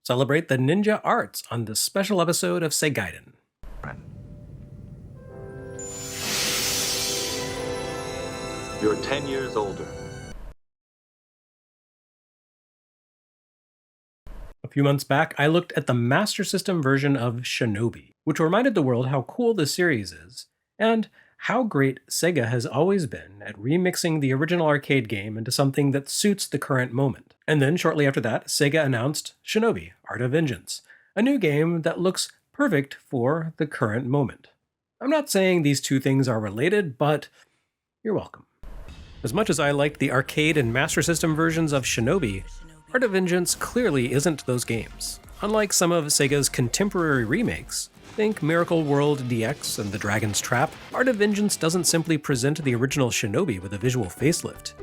celebrate the ninja arts on this special episode of Segaiden. You're 10 years older. A few months back, I looked at the Master System version of Shinobi, which reminded the world how cool the series is, and how great Sega has always been at remixing the original arcade game into something that suits the current moment. And then, shortly after that, Sega announced Shinobi: Art of Vengeance, a new game that looks perfect for the current moment. I'm not saying these two things are related, but you're welcome. As much as I liked the arcade and Master System versions of Shinobi, Art of Vengeance clearly isn't those games. Unlike some of Sega's contemporary remakes, think Miracle World DX and The Dragon's Trap, Art of Vengeance doesn't simply present the original Shinobi with a visual facelift.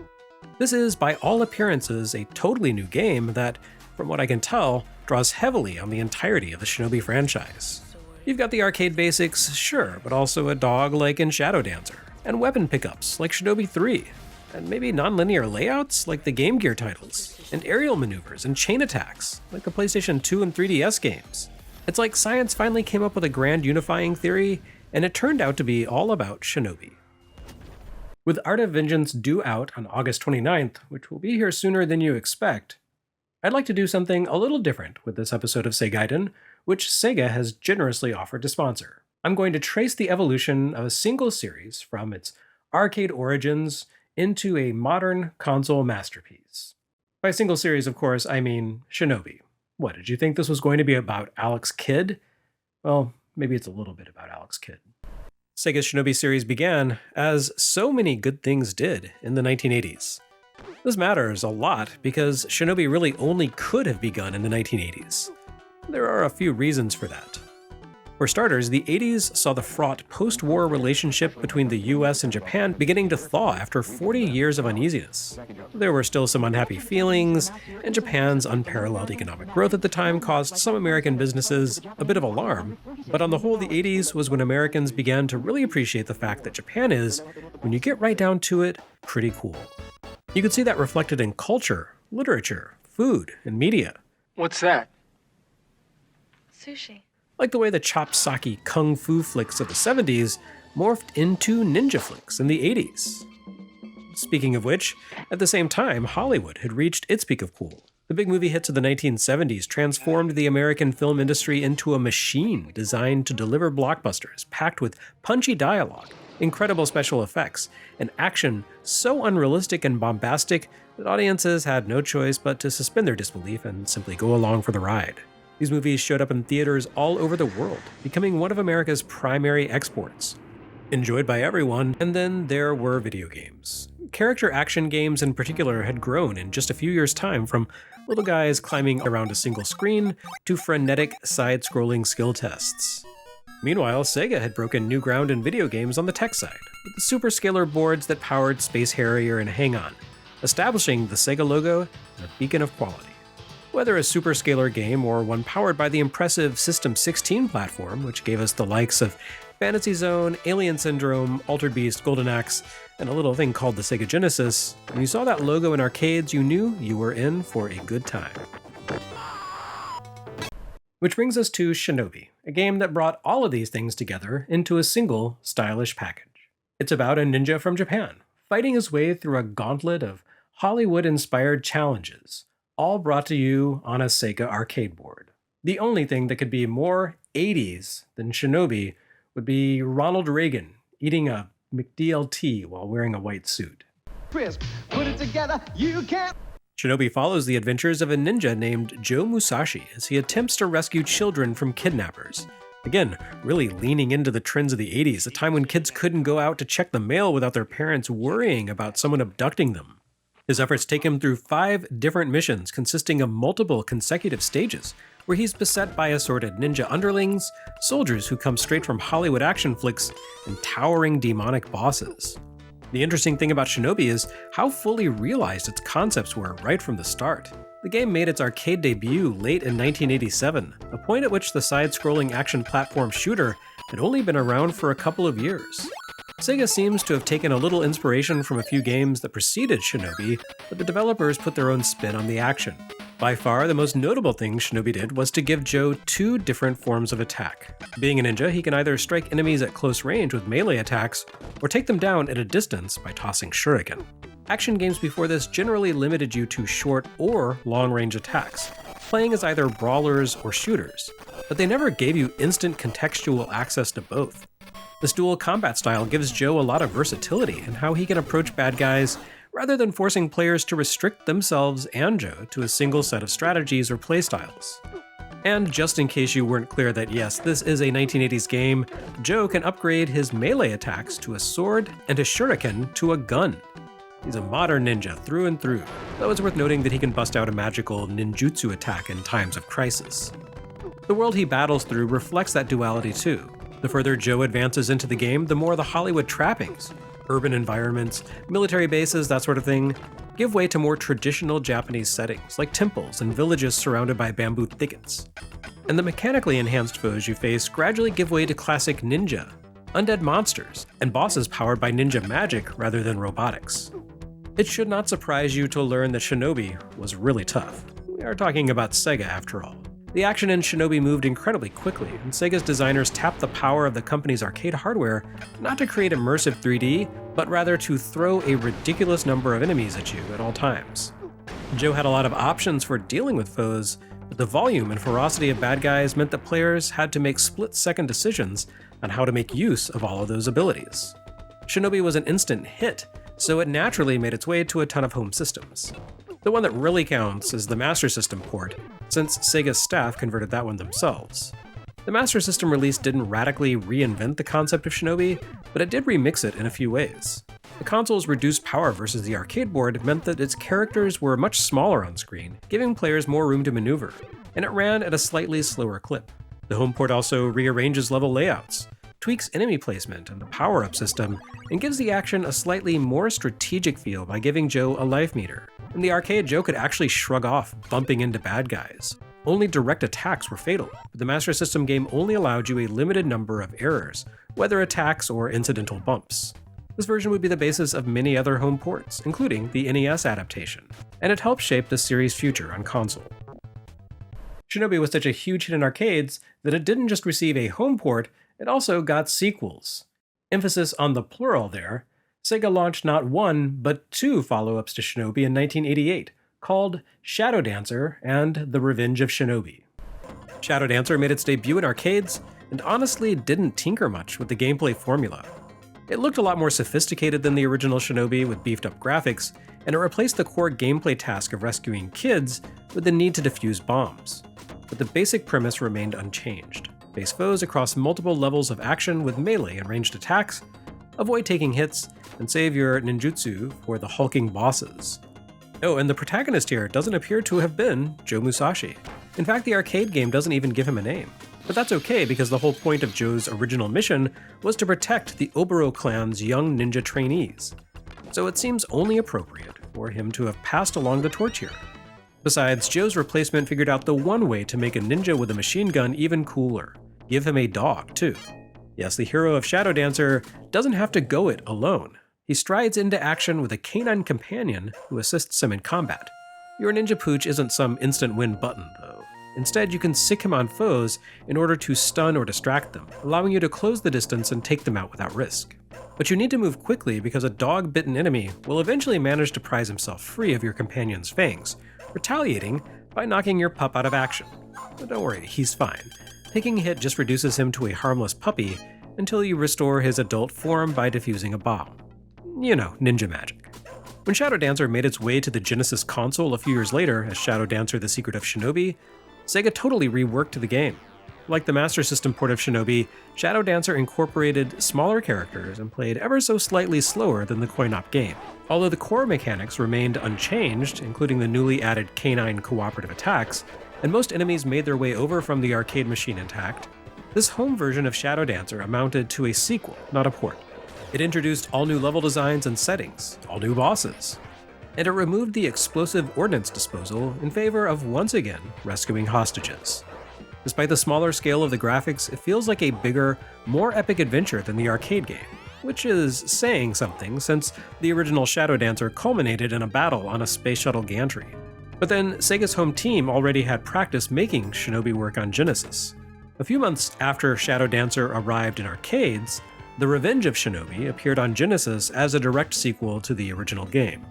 This is, by all appearances, a totally new game that, from what I can tell, draws heavily on the entirety of the Shinobi franchise. You've got the arcade basics, sure, but also a dog like in Shadow Dancer, and weapon pickups like Shinobi III, and maybe non-linear layouts like the Game Gear titles, and aerial maneuvers and chain attacks like the PlayStation 2 and 3DS games. It's like science finally came up with a grand unifying theory, and it turned out to be all about Shinobi. With Art of Vengeance due out on August 29th, which will be here sooner than you expect, I'd like to do something a little different with this episode of Segaiden, which Sega has generously offered to sponsor. I'm going to trace the evolution of a single series from its arcade origins into a modern console masterpiece. By single series, of course, I mean Shinobi. What, did you think this was going to be about Alex Kidd? Well, maybe it's a little bit about Alex Kidd. Sega's Shinobi series began, as so many good things did, in the 1980s. This matters a lot because Shinobi really only could have begun in the 1980s. There are a few reasons for that. For starters, the 80s saw the fraught post-war relationship between the US and Japan beginning to thaw after 40 years of uneasiness. There were still some unhappy feelings, and Japan's unparalleled economic growth at the time caused some American businesses a bit of alarm, but on the whole, the 80s was when Americans began to really appreciate the fact that Japan is, when you get right down to it, pretty cool. You could see that reflected in culture, literature, food, and media. What's that? Sushi. Like the way the chop-sake kung fu flicks of the 70s morphed into ninja flicks in the 80s. Speaking of which, at the same time, Hollywood had reached its peak of cool. The big movie hits of the 1970s transformed the American film industry into a machine designed to deliver blockbusters packed with punchy dialogue, incredible special effects, and action so unrealistic and bombastic that audiences had no choice but to suspend their disbelief and simply go along for the ride. These movies showed up in theaters all over the world, becoming one of America's primary exports. Enjoyed by everyone, and then there were video games. Character action games in particular had grown in just a few years' time from little guys climbing around a single screen to frenetic side-scrolling skill tests. Meanwhile, Sega had broken new ground in video games on the tech side, with the superscalar boards that powered Space Harrier and Hang-On, establishing the Sega logo as a beacon of quality. Whether a superscalar game or one powered by the impressive System 16 platform, which gave us the likes of Fantasy Zone, Alien Syndrome, Altered Beast, Golden Axe, and a little thing called the Sega Genesis, when you saw that logo in arcades, you knew you were in for a good time. Which brings us to Shinobi, a game that brought all of these things together into a single stylish package. It's about a ninja from Japan, fighting his way through a gauntlet of Hollywood-inspired challenges, all brought to you on a Sega arcade board. The only thing that could be more 80s than Shinobi would be Ronald Reagan eating a McDLT while wearing a white suit. Crisp, put it together, you can't. Shinobi follows the adventures of a ninja named Joe Musashi as he attempts to rescue children from kidnappers. Again, really leaning into the trends of the 80s, a time when kids couldn't go out to check the mail without their parents worrying about someone abducting them. His efforts take him through 5 different missions consisting of multiple consecutive stages, where he's beset by assorted ninja underlings, soldiers who come straight from Hollywood action flicks, and towering demonic bosses. The interesting thing about Shinobi is how fully realized its concepts were right from the start. The game made its arcade debut late in 1987, a point at which the side-scrolling action platform shooter had only been around for a couple of years. Sega seems to have taken a little inspiration from a few games that preceded Shinobi, but the developers put their own spin on the action. By far, the most notable thing Shinobi did was to give Joe 2 different forms of attack. Being a ninja, he can either strike enemies at close range with melee attacks, or take them down at a distance by tossing shuriken. Action games before this generally limited you to short or long-range attacks, playing as either brawlers or shooters, but they never gave you instant contextual access to both. This dual combat style gives Joe a lot of versatility in how he can approach bad guys, rather than forcing players to restrict themselves and Joe to a single set of strategies or playstyles. And just in case you weren't clear that yes, this is a 1980s game, Joe can upgrade his melee attacks to a sword and his shuriken to a gun. He's a modern ninja through and through, though it's worth noting that he can bust out a magical ninjutsu attack in times of crisis. The world he battles through reflects that duality too. The further Joe advances into the game, the more the Hollywood trappings, urban environments, military bases, that sort of thing, give way to more traditional Japanese settings, like temples and villages surrounded by bamboo thickets. And the mechanically enhanced foes you face gradually give way to classic ninja, undead monsters, and bosses powered by ninja magic rather than robotics. It should not surprise you to learn that Shinobi was really tough. We are talking about Sega after all. The action in Shinobi moved incredibly quickly, and Sega's designers tapped the power of the company's arcade hardware not to create immersive 3D, but rather to throw a ridiculous number of enemies at you at all times. Joe had a lot of options for dealing with foes, but the volume and ferocity of bad guys meant that players had to make split-second decisions on how to make use of all of those abilities. Shinobi was an instant hit, so it naturally made its way to a ton of home systems. The one that really counts is the Master System port, since Sega's staff converted that one themselves. The Master System release didn't radically reinvent the concept of Shinobi, but it did remix it in a few ways. The console's reduced power versus the arcade board meant that its characters were much smaller on screen, giving players more room to maneuver, and it ran at a slightly slower clip. The home port also rearranges level layouts, tweaks enemy placement and the power-up system, and gives the action a slightly more strategic feel by giving Joe a life meter. In the arcade, Joe could actually shrug off bumping into bad guys. Only direct attacks were fatal, but the Master System game only allowed you a limited number of errors, whether attacks or incidental bumps. This version would be the basis of many other home ports, including the NES adaptation, and it helped shape the series' future on console. Shinobi was such a huge hit in arcades that it didn't just receive a home port, it also got sequels. Emphasis on the plural there. Sega launched not one, but 2 follow-ups to Shinobi in 1988, called Shadow Dancer and The Revenge of Shinobi. Shadow Dancer made its debut in arcades, and honestly didn't tinker much with the gameplay formula. It looked a lot more sophisticated than the original Shinobi with beefed-up graphics, and it replaced the core gameplay task of rescuing kids with the need to defuse bombs. But the basic premise remained unchanged. Face foes across multiple levels of action with melee and ranged attacks, avoid taking hits, and save your ninjutsu for the hulking bosses. Oh, and the protagonist here doesn't appear to have been Joe Musashi. In fact, the arcade game doesn't even give him a name. But that's okay, because the whole point of Joe's original mission was to protect the Oboro clan's young ninja trainees. So it seems only appropriate for him to have passed along the torch here. Besides, Joe's replacement figured out the one way to make a ninja with a machine gun even cooler. Give him a dog, too. Yes, the hero of Shadow Dancer doesn't have to go it alone. He strides into action with a canine companion who assists him in combat. Your ninja pooch isn't some instant win button, though. Instead, you can sick him on foes in order to stun or distract them, allowing you to close the distance and take them out without risk. But you need to move quickly because a dog-bitten enemy will eventually manage to prise himself free of your companion's fangs, retaliating by knocking your pup out of action. But don't worry, he's fine. Taking a hit just reduces him to a harmless puppy until you restore his adult form by defusing a bomb. You know, ninja magic. When Shadow Dancer made its way to the Genesis console a few years later as Shadow Dancer: The Secret of Shinobi, Sega totally reworked the game. Like the Master System port of Shinobi, Shadow Dancer incorporated smaller characters and played ever so slightly slower than the coin-op game. Although the core mechanics remained unchanged, including the newly added canine cooperative attacks, and most enemies made their way over from the arcade machine intact, this home version of Shadow Dancer amounted to a sequel, not a port. It introduced all new level designs and settings, all new bosses, and it removed the explosive ordnance disposal in favor of once again rescuing hostages. Despite the smaller scale of the graphics, it feels like a bigger, more epic adventure than the arcade game, which is saying something since the original Shadow Dancer culminated in a battle on a space shuttle gantry. But then Sega's home team already had practice making Shinobi work on Genesis. A few months after Shadow Dancer arrived in arcades, The Revenge of Shinobi appeared on Genesis as a direct sequel to the original game.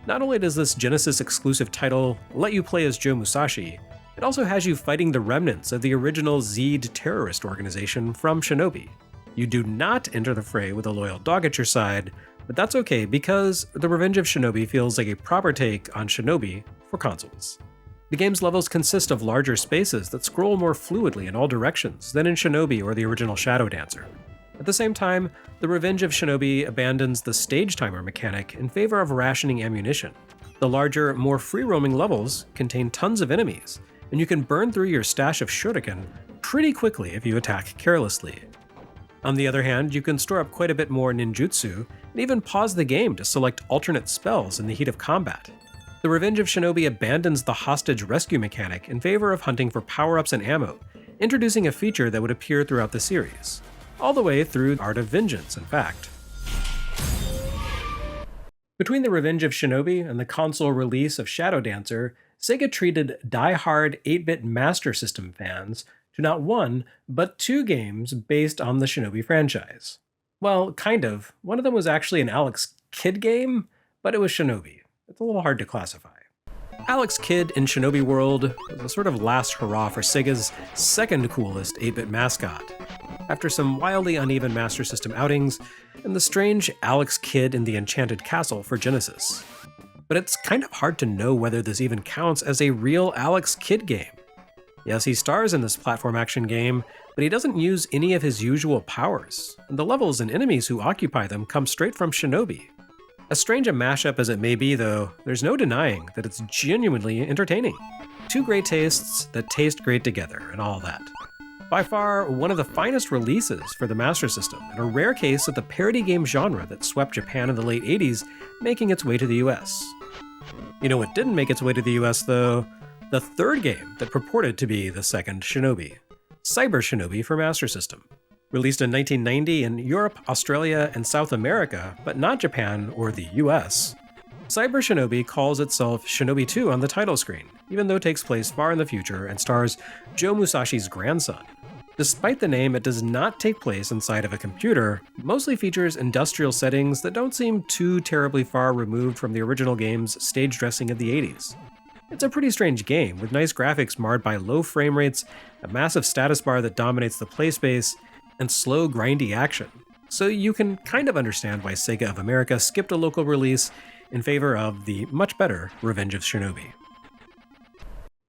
Not only does this Genesis exclusive title let you play as Joe Musashi, it also has you fighting the remnants of the original Zed terrorist organization from Shinobi. You do not enter the fray with a loyal dog at your side, but that's okay because The Revenge of Shinobi feels like a proper take on Shinobi for consoles. The game's levels consist of larger spaces that scroll more fluidly in all directions than in Shinobi or the original Shadow Dancer. At the same time, The Revenge of Shinobi abandons the stage timer mechanic in favor of rationing ammunition. The larger, more free-roaming levels contain tons of enemies, and you can burn through your stash of shuriken pretty quickly if you attack carelessly. On the other hand, you can store up quite a bit more ninjutsu, and even pause the game to select alternate spells in the heat of combat. The Revenge of Shinobi abandons the hostage rescue mechanic in favor of hunting for power-ups and ammo, introducing a feature that would appear throughout the series. All the way through Art of Vengeance, in fact. Between The Revenge of Shinobi and the console release of Shadow Dancer, Sega treated die-hard 8-bit Master System fans to not one, but two games based on the Shinobi franchise. Well, kind of. One of them was actually an Alex Kidd game, but it was Shinobi. It's a little hard to classify. Alex Kidd in Shinobi World was a sort of last hurrah for Sega's second coolest 8-bit mascot. After some wildly uneven Master System outings, and the strange Alex Kidd in the Enchanted Castle for Genesis. But it's kind of hard to know whether this even counts as a real Alex Kidd game. Yes, he stars in this platform action game, but he doesn't use any of his usual powers, and the levels and enemies who occupy them come straight from Shinobi. As strange a mashup as it may be, though, there's no denying that it's genuinely entertaining. Two great tastes that taste great together, and all that. By far, one of the finest releases for the Master System, and a rare case of the parody game genre that swept Japan in the late 80s, making its way to the US. You know what didn't make its way to the US, though? The third game that purported to be the second Shinobi, Cyber Shinobi for Master System. Released in 1990 in Europe, Australia, and South America, but not Japan or the US. Cyber Shinobi calls itself Shinobi 2 on the title screen, even though it takes place far in the future and stars Joe Musashi's grandson. Despite the name, it does not take place inside of a computer, mostly features industrial settings that don't seem too terribly far removed from the original game's stage dressing of the 80s. It's a pretty strange game, with nice graphics marred by low frame rates, a massive status bar that dominates the play space, and slow, grindy action. So you can kind of understand why Sega of America skipped a local release in favor of the much better Revenge of Shinobi.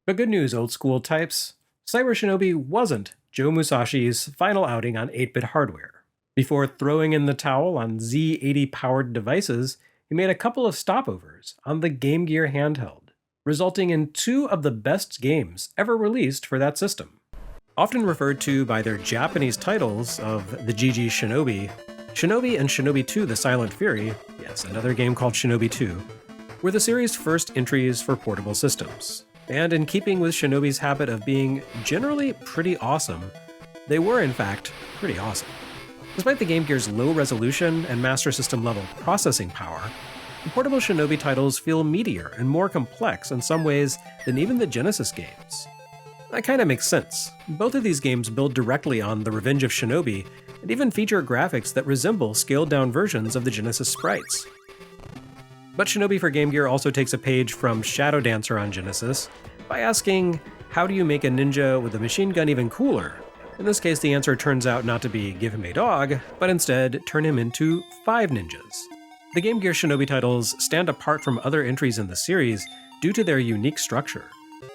But good news, old school types. Cyber Shinobi wasn't Joe Musashi's final outing on 8-bit hardware. Before throwing in the towel on Z80-powered devices, he made a couple of stopovers on the Game Gear handheld, resulting in two of the best games ever released for that system. Often referred to by their Japanese titles of the GG Shinobi, Shinobi and Shinobi 2 The Silent Fury, yes, another game called Shinobi 2, were the series' first entries for portable systems. And in keeping with Shinobi's habit of being generally pretty awesome, they were in fact pretty awesome. Despite the Game Gear's low resolution and Master System level processing power, the portable Shinobi titles feel meatier and more complex in some ways than even the Genesis games. That kind of makes sense. Both of these games build directly on The Revenge of Shinobi and even feature graphics that resemble scaled-down versions of the Genesis sprites. But Shinobi for Game Gear also takes a page from Shadow Dancer on Genesis by asking, how do you make a ninja with a machine gun even cooler? In this case, the answer turns out not to be give him a dog, but instead turn him into 5 ninjas. The Game Gear Shinobi titles stand apart from other entries in the series due to their unique structure.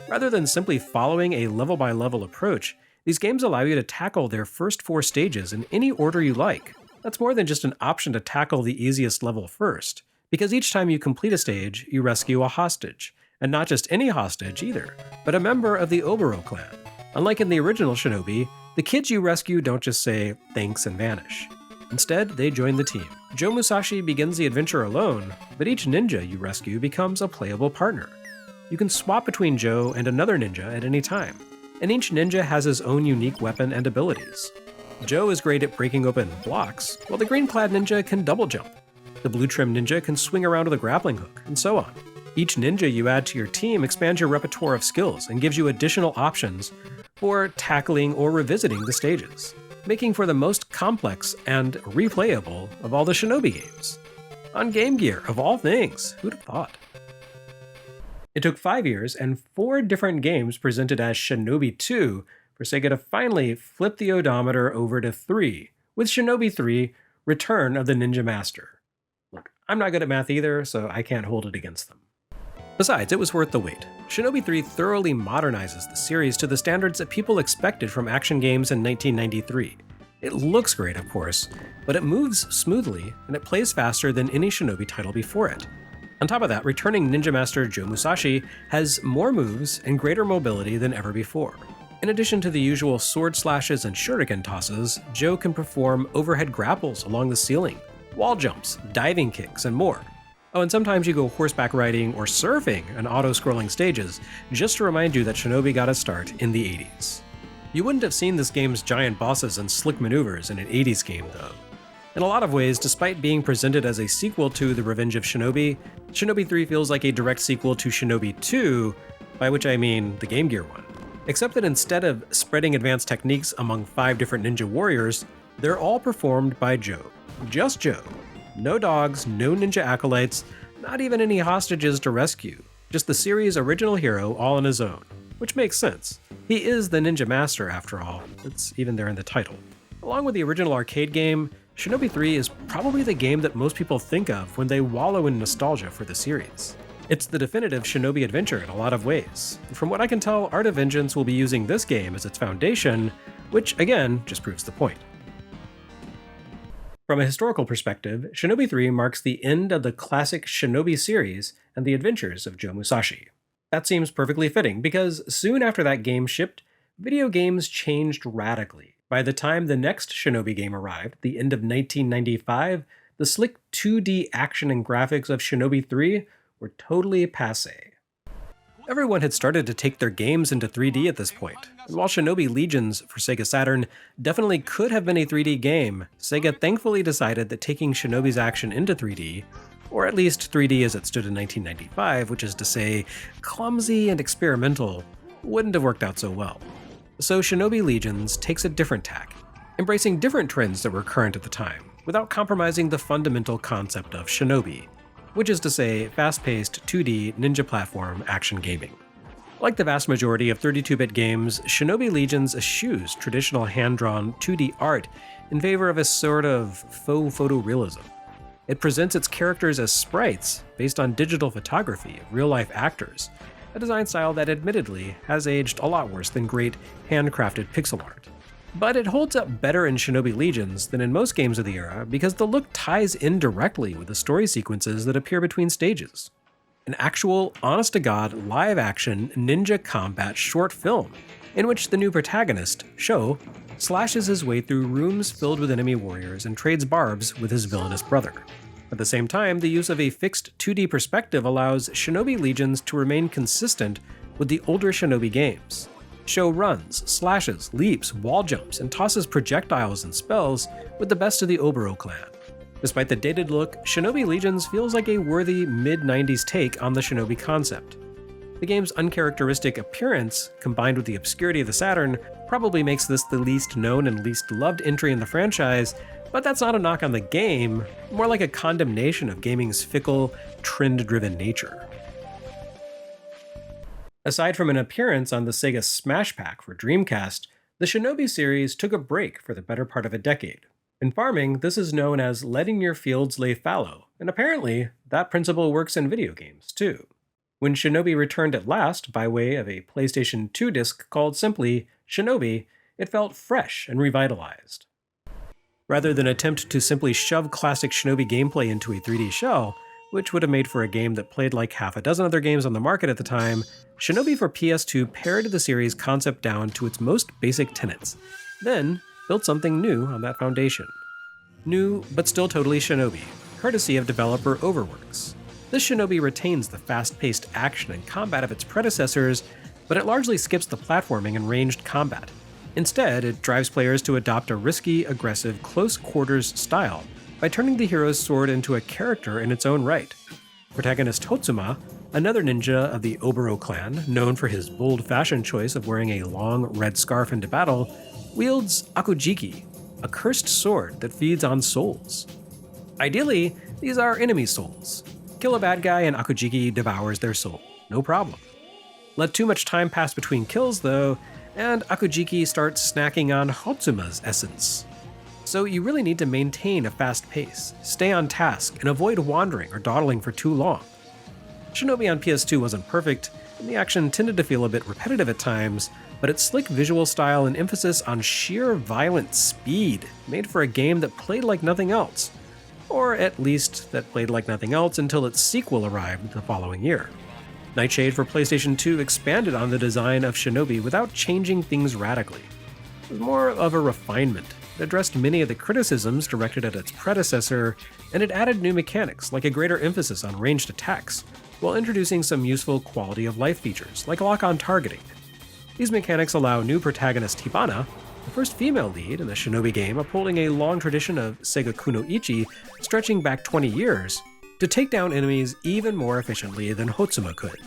Rather than simply following a level-by-level approach, these games allow you to tackle their first 4 stages in any order you like. That's more than just an option to tackle the easiest level first, because each time you complete a stage, you rescue a hostage. And not just any hostage either, but a member of the Oboro clan. Unlike in the original Shinobi, the kids you rescue don't just say thanks and vanish. Instead, they join the team. Joe Musashi begins the adventure alone, but each ninja you rescue becomes a playable partner. You can swap between Joe and another ninja at any time, and each ninja has his own unique weapon and abilities. Joe is great at breaking open blocks, while the green-clad ninja can double jump. The blue-trimmed ninja can swing around with a grappling hook, and so on. Each ninja you add to your team expands your repertoire of skills and gives you additional options for tackling or revisiting the stages, making for the most complex and replayable of all the Shinobi games. On Game Gear, of all things, who'd have thought? It took 5 years and 4 different games presented as Shinobi II for Sega to finally flip the odometer over to 3, with Shinobi III: Return of the Ninja Master. Look, I'm not good at math either, so I can't hold it against them. Besides, it was worth the wait. Shinobi III thoroughly modernizes the series to the standards that people expected from action games in 1993. It looks great, of course, but it moves smoothly and it plays faster than any Shinobi title before it. On top of that, returning Ninja Master Joe Musashi has more moves and greater mobility than ever before. In addition to the usual sword slashes and shuriken tosses, Joe can perform overhead grapples along the ceiling, wall jumps, diving kicks, and more. Oh, and sometimes you go horseback riding or surfing on auto-scrolling stages, just to remind you that Shinobi got a start in the 80s. You wouldn't have seen this game's giant bosses and slick maneuvers in an 80s game, though. In a lot of ways, despite being presented as a sequel to The Revenge of Shinobi, Shinobi 3 feels like a direct sequel to Shinobi 2, by which I mean the Game Gear one. Except that instead of spreading advanced techniques among 5 different ninja warriors, they're all performed by Joe. Just Joe. No dogs, no ninja acolytes, not even any hostages to rescue. Just the series' original hero all on his own. Which makes sense. He is the Ninja Master, after all. It's even there in the title. Along with the original arcade game, Shinobi 3 is probably the game that most people think of when they wallow in nostalgia for the series. It's the definitive Shinobi adventure in a lot of ways. From what I can tell, Art of Vengeance will be using this game as its foundation, which again, just proves the point. From a historical perspective, Shinobi 3 marks the end of the classic Shinobi series and the adventures of Joe Musashi. That seems perfectly fitting, because soon after that game shipped, video games changed radically. By the time the next Shinobi game arrived, the end of 1995, the slick 2D action and graphics of Shinobi 3 were totally passé. Everyone had started to take their games into 3D at this point, and while Shinobi Legions for Sega Saturn definitely could have been a 3D game, Sega thankfully decided that taking Shinobi's action into 3D, or at least 3D as it stood in 1995, which is to say, clumsy and experimental, wouldn't have worked out so well. So Shinobi Legions takes a different tack, embracing different trends that were current at the time, without compromising the fundamental concept of Shinobi, which is to say, fast-paced 2D ninja platform action gaming. Like the vast majority of 32-bit games, Shinobi Legions eschews traditional hand-drawn 2D art in favor of a sort of faux photorealism. It presents its characters as sprites based on digital photography of real-life actors, a design style that admittedly has aged a lot worse than great handcrafted pixel art. But it holds up better in Shinobi Legions than in most games of the era because the look ties in directly with the story sequences that appear between stages. An actual, honest-to-God, live-action ninja combat short film in which the new protagonist, Sho, slashes his way through rooms filled with enemy warriors and trades barbs with his villainous brother. At the same time, the use of a fixed 2D perspective allows Shinobi Legions to remain consistent with the older Shinobi games. Sho runs, slashes, leaps, wall jumps, and tosses projectiles and spells with the best of the Oboro clan. Despite the dated look, Shinobi Legions feels like a worthy mid-90s take on the Shinobi concept. The game's uncharacteristic appearance, combined with the obscurity of the Saturn, probably makes this the least known and least loved entry in the franchise, but that's not a knock on the game, more like a condemnation of gaming's fickle, trend-driven nature. Aside from an appearance on the Sega Smash Pack for Dreamcast, the Shinobi series took a break for the better part of a decade. In farming, this is known as letting your fields lay fallow, and apparently, that principle works in video games, too. When Shinobi returned at last by way of a PlayStation 2 disc called simply Shinobi, it felt fresh and revitalized. Rather than attempt to simply shove classic Shinobi gameplay into a 3D shell, which would have made for a game that played like half a dozen other games on the market at the time, Shinobi for PS2 pared the series' concept down to its most basic tenets, then built something new on that foundation. New, but still totally Shinobi, courtesy of developer Overworks. This Shinobi retains the fast-paced action and combat of its predecessors, but it largely skips the platforming and ranged combat. Instead, it drives players to adopt a risky, aggressive, close-quarters style by turning the hero's sword into a character in its own right. Protagonist Hotsuma, Another ninja of the Oboro clan, known for his bold fashion choice of wearing a long red scarf into battle, wields Akujiki, a cursed sword that feeds on souls. Ideally, these are enemy souls. Kill a bad guy and Akujiki devours their soul, no problem. Let too much time pass between kills though, and Akujiki starts snacking on Hotsuma's essence. So you really need to maintain a fast pace, stay on task, and avoid wandering or dawdling for too long. Shinobi on PS2 wasn't perfect, and the action tended to feel a bit repetitive at times, but its slick visual style and emphasis on sheer violent speed made for a game that played like nothing else. Or at least that played like nothing else until its sequel arrived the following year. Nightshade for PlayStation 2 expanded on the design of Shinobi without changing things radically. It was more of a refinement. It addressed many of the criticisms directed at its predecessor, and it added new mechanics like a greater emphasis on ranged attacks, while introducing some useful quality of life features like lock-on targeting. These mechanics allow new protagonist Hibana, the first female lead in the Shinobi game upholding a long tradition of Sega Kunoichi stretching back 20 years, to take down enemies even more efficiently than Hotsuma could.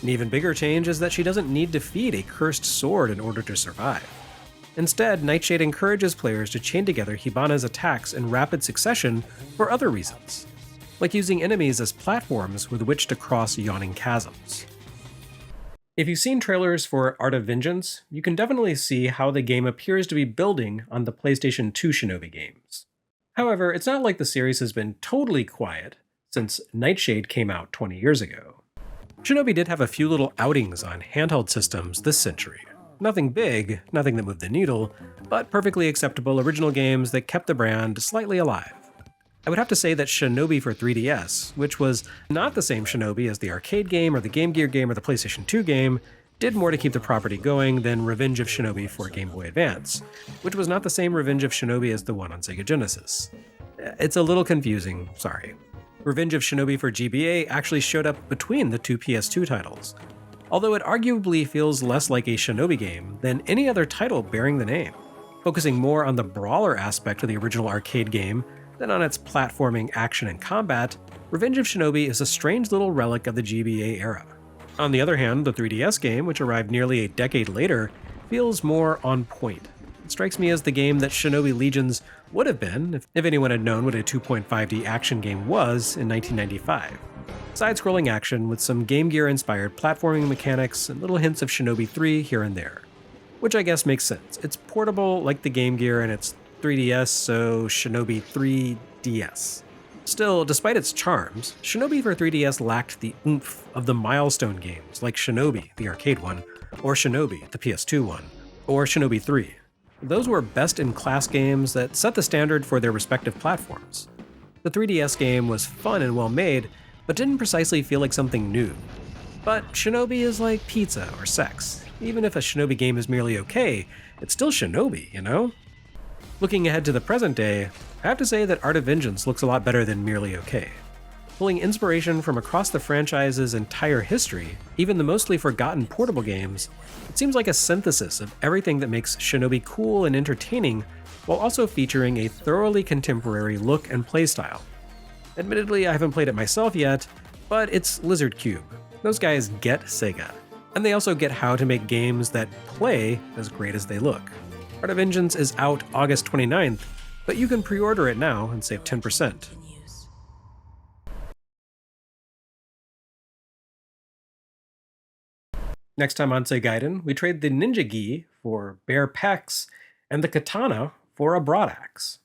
An even bigger change is that she doesn't need to feed a cursed sword in order to survive. Instead, Nightshade encourages players to chain together Hibana's attacks in rapid succession for other reasons, like using enemies as platforms with which to cross yawning chasms. If you've seen trailers for Art of Vengeance, you can definitely see how the game appears to be building on the PlayStation 2 Shinobi games. However, it's not like the series has been totally quiet since Nightshade came out 20 years ago. Shinobi did have a few little outings on handheld systems this century. Nothing big, nothing that moved the needle, but perfectly acceptable original games that kept the brand slightly alive. I would have to say that Shinobi for 3DS, which was not the same Shinobi as the arcade game or the Game Gear game or the PlayStation 2 game, did more to keep the property going than Revenge of Shinobi for Game Boy Advance, which was not the same Revenge of Shinobi as the one on Sega Genesis. It's a little confusing, sorry. Revenge of Shinobi for GBA actually showed up between the two PS2 titles, although it arguably feels less like a Shinobi game than any other title bearing the name, focusing more on the brawler aspect of the original arcade game than on its platforming action and combat. Revenge of Shinobi is a strange little relic of the GBA era. On the other hand, the 3DS game, which arrived nearly a decade later, feels more on point. It strikes me as the game that Shinobi Legions would have been if anyone had known what a 2.5D action game was in 1995. Side-scrolling action with some Game Gear-inspired platforming mechanics and little hints of Shinobi 3 here and there. Which I guess makes sense. It's portable like the Game Gear and it's 3DS, so Shinobi 3DS. Still, despite its charms, Shinobi for 3DS lacked the oomph of the milestone games like Shinobi, the arcade one, or Shinobi, the PS2 one, or Shinobi 3. Those were best-in-class games that set the standard for their respective platforms. The 3DS game was fun and well-made, but didn't precisely feel like something new. But Shinobi is like pizza or sex. Even if a Shinobi game is merely okay, it's still Shinobi, you know? Looking ahead to the present day, I have to say that Art of Vengeance looks a lot better than merely okay. Pulling inspiration from across the franchise's entire history, even the mostly forgotten portable games, it seems like a synthesis of everything that makes Shinobi cool and entertaining, while also featuring a thoroughly contemporary look and playstyle. Admittedly, I haven't played it myself yet, but it's LizardCube. Those guys get Sega. And they also get how to make games that play as great as they look. Art of Vengeance is out August 29th, but you can pre-order it now and save 10%. Next time on Segaiden, we trade the Ninja Gi for bare pecs and the katana for a broadaxe.